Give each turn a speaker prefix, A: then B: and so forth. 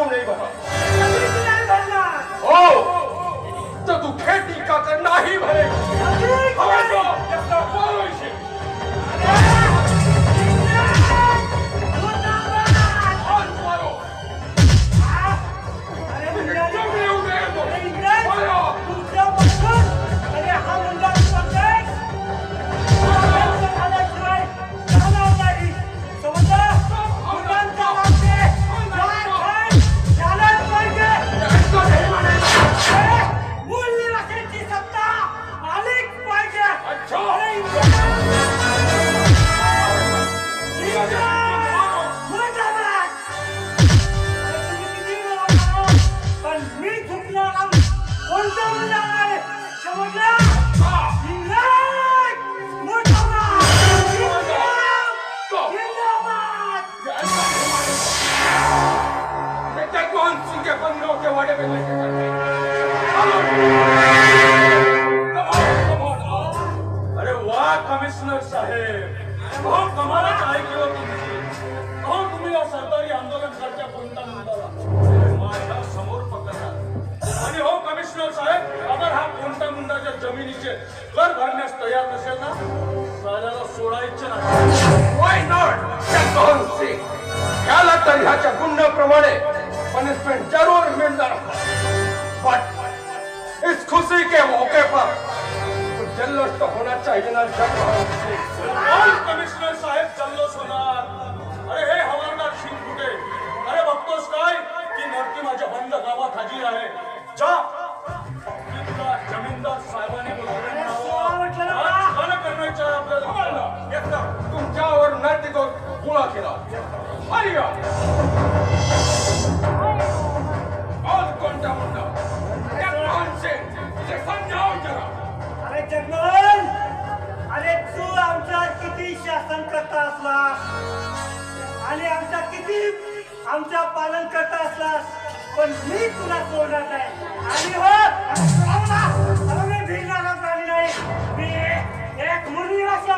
A: नहीं भरा। हो तो तू खेती का कर नहीं भरेगी। बोलो इसे। अरे वाह कमिशनर साहेब, बहुत कमालच ऐकलं तुमची. अहो तुम्ही या सरकारी आंदोलन सारख्या कोणत्या मुद्द्याला माझ्या समोर पकडला. आणि हो कमिशनर साहेब, अगर हा कोणत्या मुद्द्याच्या जमिनीचे कर भरण्यास तयार नसेल ना, राजाला सोडायचे नाही. Why not? याला तर ह्याच्या गुन्ह्याप्रमाणे पनिशमेंट जरूर मिलना रहा. बट इस खुशी के मौके पर जल्लोष तो होना चाहिए ना. कमिशनर साहेब, जल्लोष होणार. अरे हे हवालदार शिंकुटे, अरे बघतोस काय की नरती माझ्या बंद गावात हजीर आहे. जा जमीनदार साहेबांनी करण्याच्या आपल्याला तुमच्यावर नैतिक गुन्हा केला. और कोणता मुद्दा समजाव जरा.
B: अरे जगमोहन, अरे तू आमचा किती शासन करता असलास आणि आमचा पालन करता असलास, पण मी तुला सोडणार नाही. आणि हो मी भिडणारा प्राणी नाही. मी एक मुनिराशा